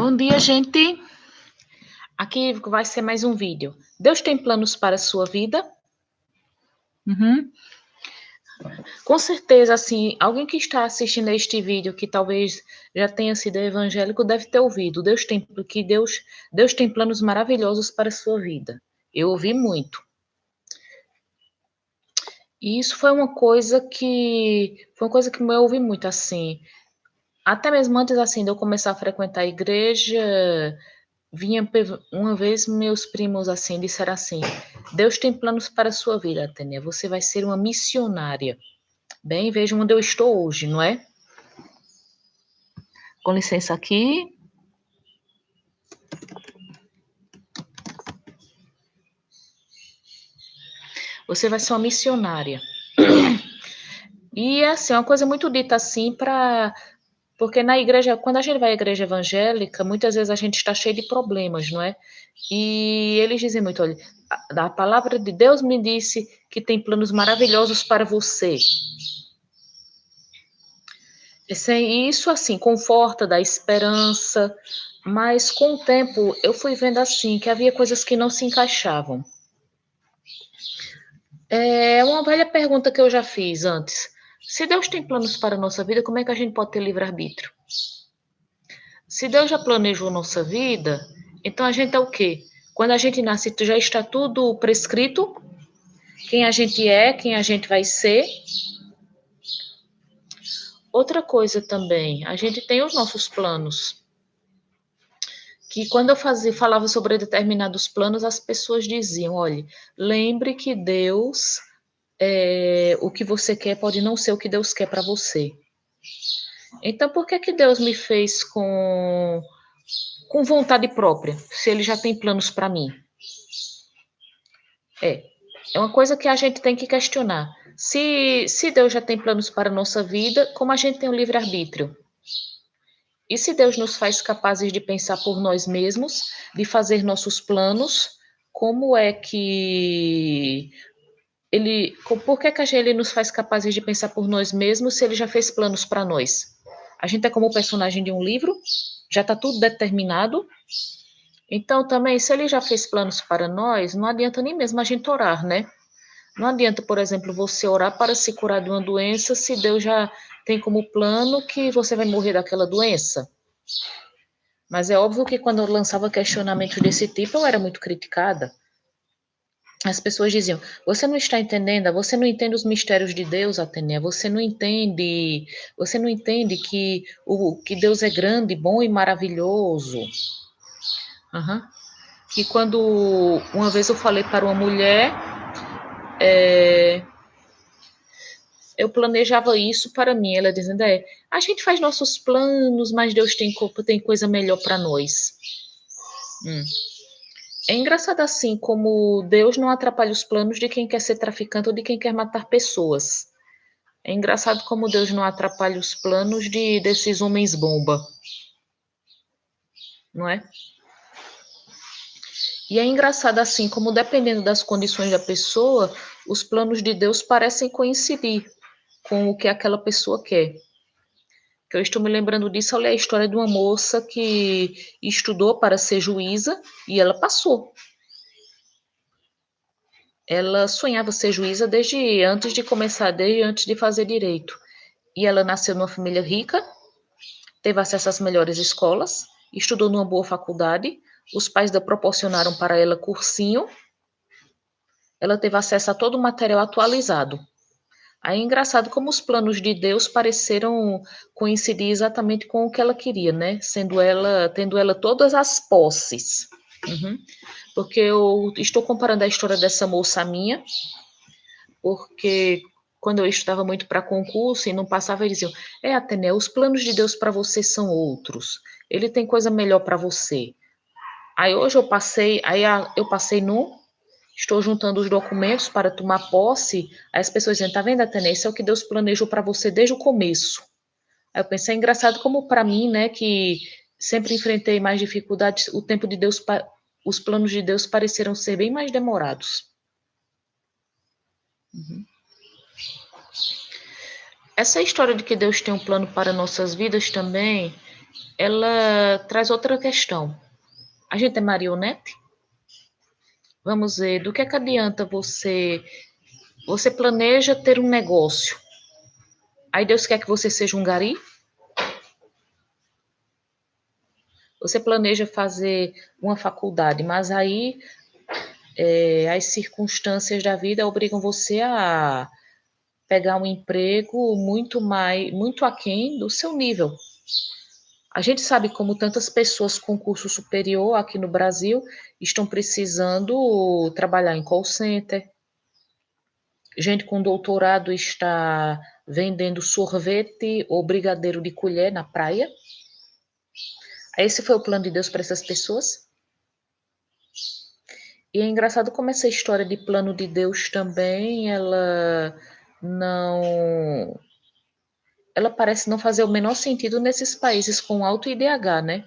Bom dia, gente. Aqui vai ser mais um vídeo. Deus tem planos para a sua vida? Com certeza, assim, alguém que está assistindo a este vídeo, que talvez já tenha sido evangélico, deve ter ouvido. Deus tem planos maravilhosos para a sua vida. Eu ouvi muito. E isso foi uma coisa que eu ouvi muito, assim. Até mesmo antes, assim, de eu começar a frequentar a igreja, uma vez meus primos assim disseram assim: Deus tem planos para a sua vida, Tânia. Você vai ser uma missionária. Bem, veja onde eu estou hoje, não é? Com licença aqui. Você vai ser uma missionária. E é assim, uma coisa muito dita assim para porque na igreja, quando a gente vai à igreja evangélica, muitas vezes a gente está cheio de problemas, não é? E eles dizem muito, olha, a palavra de Deus me disse que tem planos maravilhosos para você. Isso, assim, conforta, dá esperança, mas com o tempo eu fui vendo, assim, que havia coisas que não se encaixavam. É uma velha pergunta que eu já fiz antes. Se Deus tem planos para a nossa vida, como é que a gente pode ter livre-arbítrio? Se Deus já planejou nossa vida, então a gente é o quê? Quando a gente nasce, já está tudo prescrito, quem a gente é, quem a gente vai ser. Outra coisa também, a gente tem os nossos planos. Que quando eu falava sobre determinados planos, as pessoas diziam, olha, lembre que Deus, o que você quer pode não ser o que Deus quer para você. Então, por que Deus me fez com vontade própria, se Ele já tem planos para mim? É uma coisa que a gente tem que questionar. Se Deus já tem planos para a nossa vida, como a gente tem o livre-arbítrio? E se Deus nos faz capazes de pensar por nós mesmos, de fazer nossos planos, como é que por que ele nos faz capazes de pensar por nós mesmos se ele já fez planos para nós? A gente é como o personagem de um livro, já está tudo determinado. Então, também, se ele já fez planos para nós, não adianta nem mesmo a gente orar, né? Não adianta, por exemplo, você orar para se curar de uma doença se Deus já tem como plano que você vai morrer daquela doença. Mas é óbvio que quando eu lançava questionamentos desse tipo, eu era muito criticada. As pessoas diziam: você não está entendendo, você não entende os mistérios de Deus, Atenea, você não entende que Deus é grande, bom e maravilhoso. Uhum. Que quando uma vez eu falei para uma mulher, eu planejava isso para mim, ela dizendo: a gente faz nossos planos, mas Deus tem coisa melhor para nós. É engraçado assim como Deus não atrapalha os planos de quem quer ser traficante ou de quem quer matar pessoas. É engraçado como Deus não atrapalha os planos desses homens bomba, não é? E é engraçado assim como dependendo das condições da pessoa, os planos de Deus parecem coincidir com o que aquela pessoa quer. Que eu estou me lembrando disso, olha a história de uma moça que estudou para ser juíza e ela passou. Ela sonhava ser juíza desde antes de fazer direito. E ela nasceu numa família rica, teve acesso às melhores escolas, estudou numa boa faculdade, os pais dela proporcionaram para ela cursinho, ela teve acesso a todo o material atualizado. Aí é engraçado como os planos de Deus pareceram coincidir exatamente com o que ela queria, né? Tendo ela todas as posses. Uhum. Porque eu estou comparando a história dessa moça minha, porque quando eu estudava muito para concurso e não passava, eles diziam: Ateneu, os planos de Deus para você são outros. Ele tem coisa melhor para você. Aí hoje eu passei no estou juntando os documentos para tomar posse. Aí as pessoas dizem: tá vendo, Ateneu, isso é o que Deus planejou para você desde o começo. Aí eu pensei: é engraçado como para mim, né, que sempre enfrentei mais dificuldades, o tempo de Deus, os planos de Deus pareceram ser bem mais demorados. Uhum. Essa história de que Deus tem um plano para nossas vidas também, ela traz outra questão. A gente é marionete? Vamos ver, do que é que adianta você planeja ter um negócio, aí Deus quer que você seja um gari? Você planeja fazer uma faculdade, mas aí as circunstâncias da vida obrigam você a pegar um emprego muito aquém do seu nível. A gente sabe como tantas pessoas com curso superior aqui no Brasil estão precisando trabalhar em call center. Gente com doutorado está vendendo sorvete ou brigadeiro de colher na praia. Esse foi o plano de Deus para essas pessoas. E é engraçado como essa história de plano de Deus também, não, ela parece não fazer o menor sentido nesses países com alto IDH, né?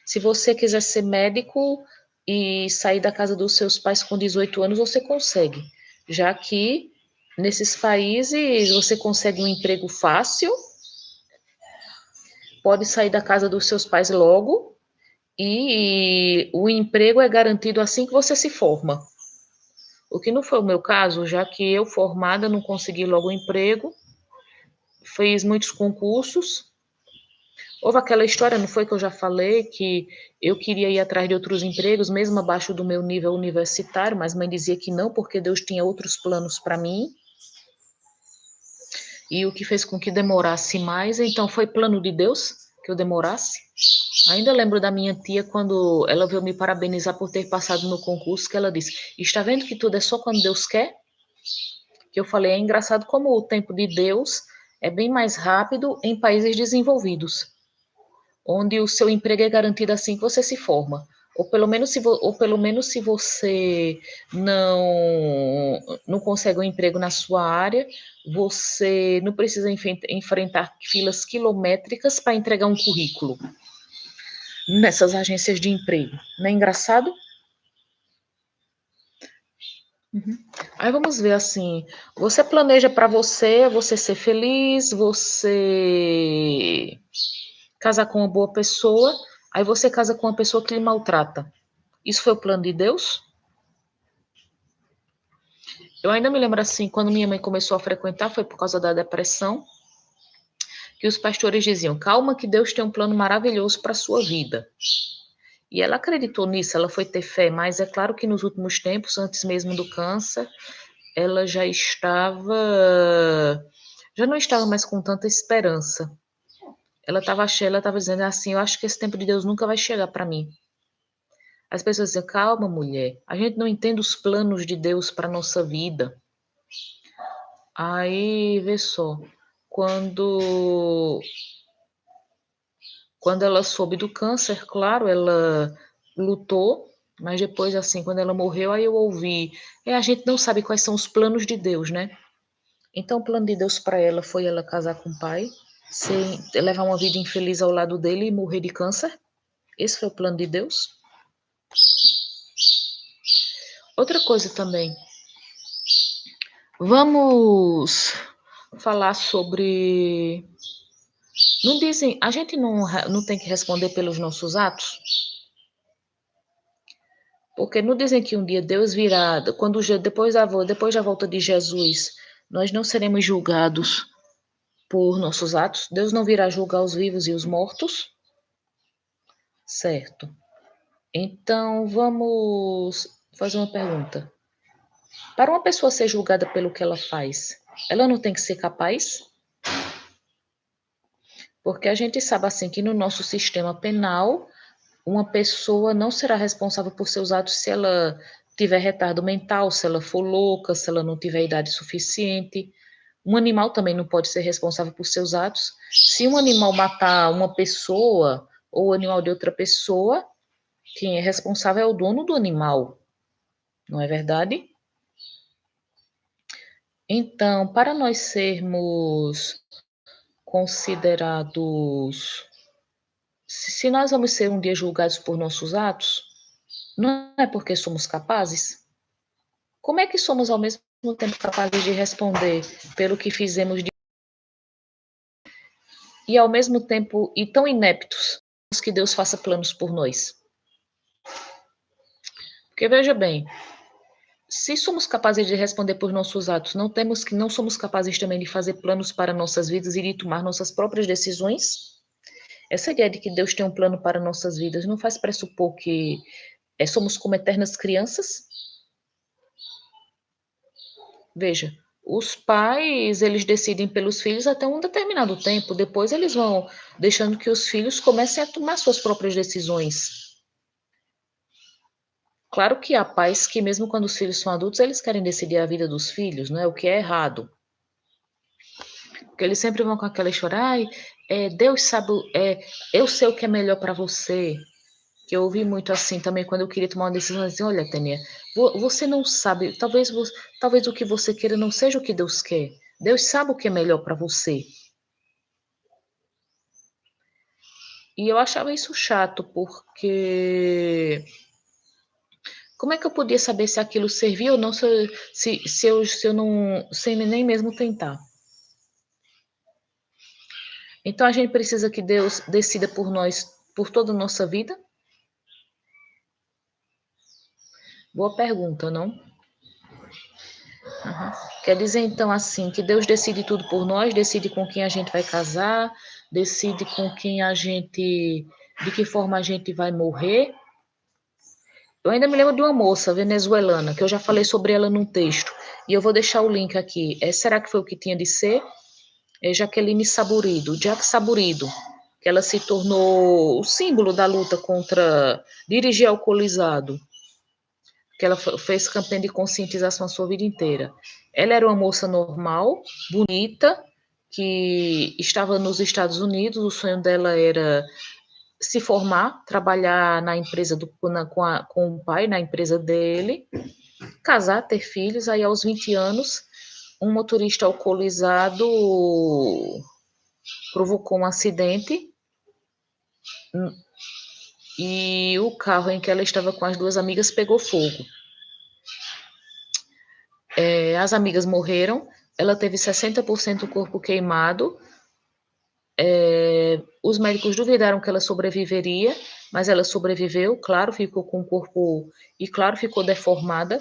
Se você quiser ser médico e sair da casa dos seus pais com 18 anos, você consegue. Já que nesses países você consegue um emprego fácil, pode sair da casa dos seus pais logo e o emprego é garantido assim que você se forma. O que não foi o meu caso, já que eu formada não consegui logo um emprego, fiz muitos concursos. Houve aquela história, não foi que eu já falei, que eu queria ir atrás de outros empregos, mesmo abaixo do meu nível universitário, mas mãe dizia que não, porque Deus tinha outros planos para mim. E o que fez com que demorasse mais, então foi plano de Deus que eu demorasse. Ainda lembro da minha tia quando ela veio me parabenizar por ter passado no concurso, que ela disse: "Está vendo que tudo é só quando Deus quer?" Que eu falei: "É engraçado como o tempo de Deus é bem mais rápido em países desenvolvidos, onde o seu emprego é garantido assim que você se forma. Ou pelo menos se você não consegue um emprego na sua área, você não precisa enfrentar filas quilométricas para entregar um currículo nessas agências de emprego. Não é engraçado?" Uhum. Aí vamos ver assim, você planeja para você ser feliz, você casar com uma boa pessoa, aí você casa com uma pessoa que lhe maltrata. Isso foi o plano de Deus? Eu ainda me lembro assim, quando minha mãe começou a frequentar, foi por causa da depressão, que os pastores diziam: "Calma que Deus tem um plano maravilhoso para a sua vida." E ela acreditou nisso, ela foi ter fé, mas é claro que nos últimos tempos, antes mesmo do câncer, ela já não estava mais com tanta esperança. Ela estava dizendo assim: "Eu acho que esse tempo de Deus nunca vai chegar para mim." As pessoas diziam: "Calma, mulher, a gente não entende os planos de Deus para nossa vida." Aí, vê só, quando quando ela soube do câncer, claro, ela lutou, mas depois, assim, quando ela morreu, aí eu ouvi, a gente não sabe quais são os planos de Deus, né? Então, o plano de Deus para ela foi ela casar com o pai, levar uma vida infeliz ao lado dele e morrer de câncer. Esse foi o plano de Deus. Outra coisa também, vamos falar sobre. Não dizem, a gente não tem que responder pelos nossos atos? Porque não dizem que um dia Deus virá, depois da volta de Jesus, nós não seremos julgados por nossos atos? Deus não virá julgar os vivos e os mortos? Certo. Então, vamos fazer uma pergunta. Para uma pessoa ser julgada pelo que ela faz, ela não tem que ser capaz? Porque a gente sabe assim que no nosso sistema penal, uma pessoa não será responsável por seus atos se ela tiver retardo mental, se ela for louca, se ela não tiver idade suficiente. Um animal também não pode ser responsável por seus atos. Se um animal matar uma pessoa ou o animal de outra pessoa, quem é responsável é o dono do animal, não é verdade? Então, para nós sermos considerados, se nós vamos ser um dia julgados por nossos atos, não é porque somos capazes? Como é que somos ao mesmo tempo capazes de responder pelo que fizemos e ao mesmo tempo e tão ineptos que Deus faça planos por nós. Porque veja bem, se somos capazes de responder por nossos atos, não somos capazes também de fazer planos para nossas vidas e de tomar nossas próprias decisões? Essa ideia de que Deus tem um plano para nossas vidas não faz pressupor que somos como eternas crianças? Veja, os pais, eles decidem pelos filhos até um determinado tempo, depois eles vão deixando que os filhos comecem a tomar suas próprias decisões. Claro que há pais que, mesmo quando os filhos são adultos, eles querem decidir a vida dos filhos, não é? O que é errado. Porque eles sempre vão com aquela história, Deus sabe, eu sei o que é melhor para você. Que eu ouvi muito assim também quando eu queria tomar uma decisão, assim, olha, Tânia, você não sabe, talvez o que você queira não seja o que Deus quer. Deus sabe o que é melhor para você. E eu achava isso chato, porque como é que eu podia saber se aquilo servia ou não se eu não, sem nem mesmo tentar? Então a gente precisa que Deus decida por nós, por toda a nossa vida? Boa pergunta, não? Uhum. Quer dizer então assim que Deus decide tudo por nós, decide com quem a gente vai casar, decide com quem a gente, de que forma a gente vai morrer. Eu ainda me lembro de uma moça venezuelana, que eu já falei sobre ela num texto, e eu vou deixar o link aqui. Será que foi o que tinha de ser? É Jaqueline Saburido, Jack Saburido, que ela se tornou o símbolo da luta contra dirigir alcoolizado, que ela fez campanha de conscientização a sua vida inteira. Ela era uma moça normal, bonita, que estava nos Estados Unidos, o sonho dela era se formar, trabalhar na empresa com o pai, na empresa dele, casar, ter filhos, aí aos 20 anos, um motorista alcoolizado provocou um acidente e o carro em que ela estava com as duas amigas pegou fogo. As amigas morreram, ela teve 60% do corpo queimado. Os médicos duvidaram que ela sobreviveria, mas ela sobreviveu, claro, ficou com o corpo e claro, ficou deformada.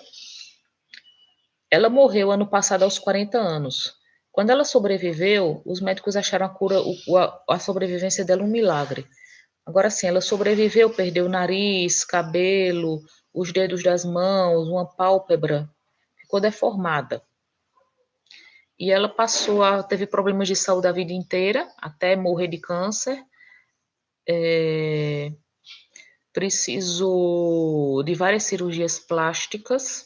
Ela morreu ano passado aos 40 anos. Quando ela sobreviveu, os médicos acharam a cura, a sobrevivência dela um milagre. Agora sim, ela sobreviveu, perdeu o nariz, cabelo, os dedos das mãos, uma pálpebra, ficou deformada. E ela teve problemas de saúde a vida inteira, até morrer de câncer. Precisou de várias cirurgias plásticas.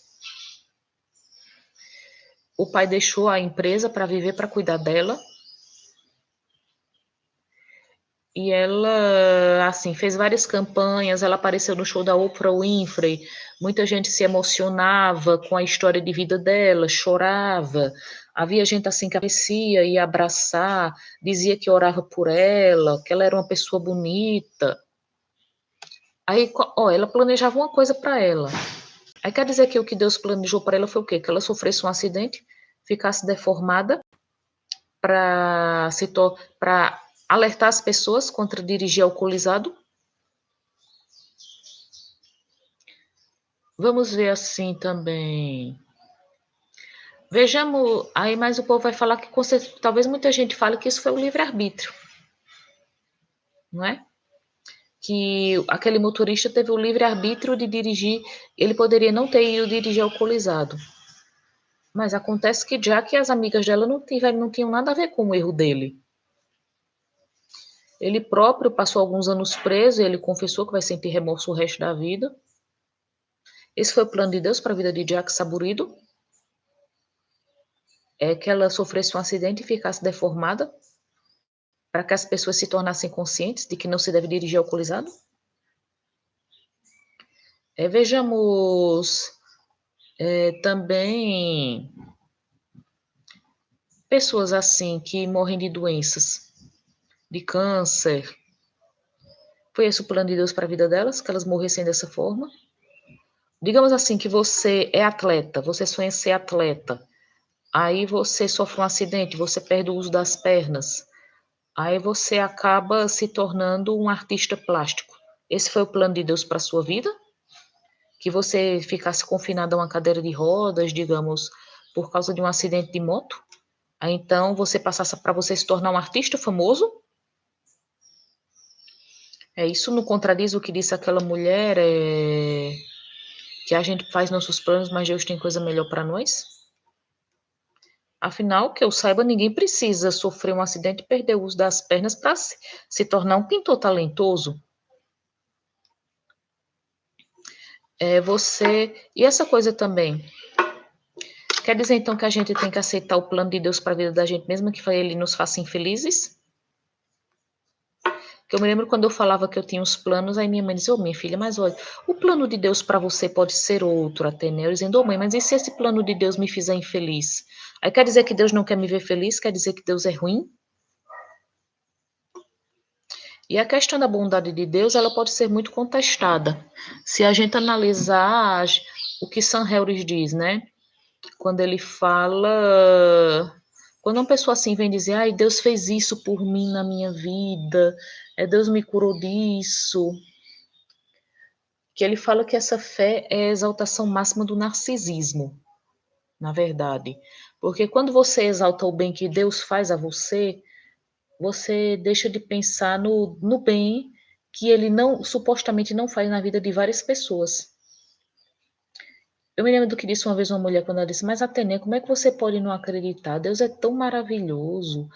O pai deixou a empresa para viver, para cuidar dela. E ela, assim, fez várias campanhas, ela apareceu no show da Oprah Winfrey, muita gente se emocionava com a história de vida dela, chorava, havia gente assim que aparecia, ia abraçar, dizia que orava por ela, que ela era uma pessoa bonita. Aí, ela planejava uma coisa para ela. Aí quer dizer que o que Deus planejou para ela foi o quê? Que ela sofresse um acidente, ficasse deformada, para alertar as pessoas contra dirigir alcoolizado. Vamos ver assim também. Vejamos, aí mais o povo vai falar que talvez muita gente fale que isso foi o livre-arbítrio, não é? Que aquele motorista teve o livre-arbítrio de dirigir, ele poderia não ter ido dirigir alcoolizado. Mas acontece que já que as amigas dela não tinham nada a ver com o erro dele. Ele próprio passou alguns anos preso e ele confessou que vai sentir remorso o resto da vida. Esse foi o plano de Deus para a vida de Jack Saburido. É que ela sofresse um acidente e ficasse deformada, para que as pessoas se tornassem conscientes de que não se deve dirigir alcoolizado. Vejamos também pessoas assim que morrem de doenças, de câncer. Foi esse o plano de Deus para a vida delas, que elas morressem dessa forma? Digamos assim que você é atleta, você sonha em ser atleta. Aí você sofre um acidente, você perde o uso das pernas. Aí você acaba se tornando um artista plástico. Esse foi o plano de Deus para sua vida? Que você ficasse confinado a uma cadeira de rodas, digamos, por causa de um acidente de moto? Aí então você passasse para você se tornar um artista famoso? Isso não contradiz o que disse aquela mulher, que a gente faz nossos planos, mas Deus tem coisa melhor para nós? Afinal, que eu saiba, ninguém precisa sofrer um acidente e perder o uso das pernas para se tornar um pintor talentoso. E essa coisa também. Quer dizer então que a gente tem que aceitar o plano de Deus para a vida da gente, mesmo que ele nos faça infelizes? Que eu me lembro quando eu falava que eu tinha os planos, aí minha mãe dizia, minha filha, mas olha, o plano de Deus para você pode ser outro até, né? Eu dizendo, mãe, mas e se esse plano de Deus me fizer infeliz? Aí quer dizer que Deus não quer me ver feliz? Quer dizer que Deus é ruim? E a questão da bondade de Deus, ela pode ser muito contestada. Se a gente analisar o que Sam Harris diz, né? Quando ele fala... Quando uma pessoa assim vem dizer, ai, Deus fez isso por mim na minha vida, Deus me curou disso, que ele fala que essa fé é a exaltação máxima do narcisismo, na verdade. Porque quando você exalta o bem que Deus faz a você, você deixa de pensar no bem que ele não supostamente não faz na vida de várias pessoas. Eu me lembro do que disse uma vez uma mulher quando ela disse, mas Atenê, como é que você pode não acreditar? Deus é tão maravilhoso.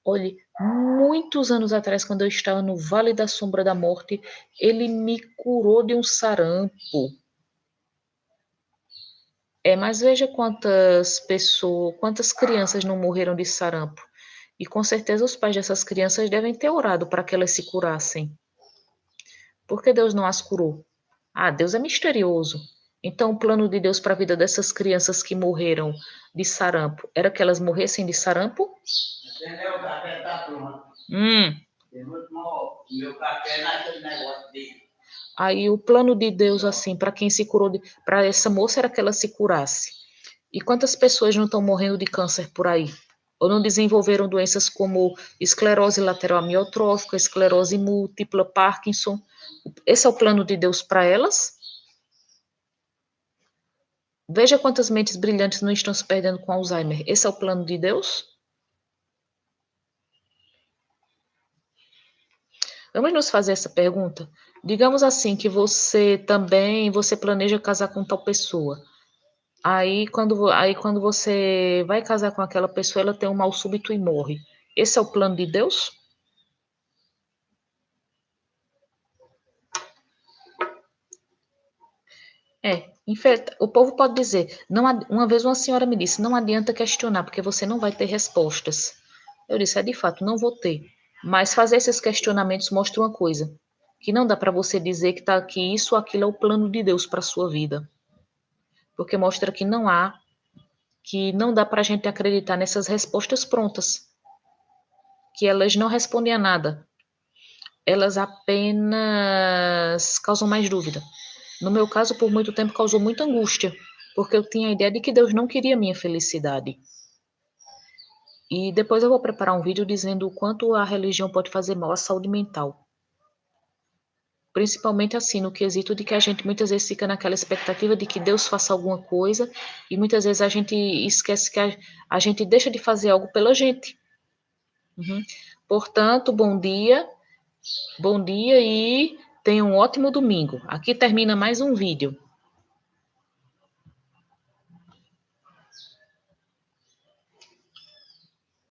Olhe, muitos anos atrás, quando eu estava no Vale da Sombra da Morte, ele me curou de um sarampo. Mas veja quantas pessoas, quantas crianças não morreram de sarampo. E com certeza os pais dessas crianças devem ter orado para que elas se curassem. Por que Deus não as curou? Deus é misterioso. Então, o plano de Deus para a vida dessas crianças que morreram de sarampo era que elas morressem de sarampo? Entendeu? O café tá pronto. Meu café naquele negócio dele. Aí o plano de Deus, assim, para quem se curou, para essa moça era que ela se curasse. E quantas pessoas não estão morrendo de câncer por aí? Ou não desenvolveram doenças como esclerose lateral amiotrófica, esclerose múltipla, Parkinson? Esse é o plano de Deus para elas? Veja quantas mentes brilhantes não estão se perdendo com Alzheimer. Esse é o plano de Deus? Vamos nos fazer essa pergunta? Digamos assim que você planeja casar com tal pessoa. Aí quando você vai casar com aquela pessoa, ela tem um mal súbito e morre. Esse é o plano de Deus? O povo pode dizer, uma vez uma senhora me disse, não adianta questionar, porque você não vai ter respostas. Eu disse, de fato, não vou ter. Mas fazer esses questionamentos mostra uma coisa, que não dá para você dizer que isso ou aquilo é o plano de Deus para a sua vida. Porque mostra que não dá para a gente acreditar nessas respostas prontas, que elas não respondem a nada. Elas apenas causam mais dúvida. No meu caso, por muito tempo, causou muita angústia, porque eu tinha a ideia de que Deus não queria minha felicidade. E depois eu vou preparar um vídeo dizendo o quanto a religião pode fazer mal à saúde mental. Principalmente assim, no quesito de que a gente muitas vezes fica naquela expectativa de que Deus faça alguma coisa e muitas vezes a gente esquece que a gente deixa de fazer algo pela gente. Portanto, bom dia e tenha um ótimo domingo. Aqui termina mais um vídeo.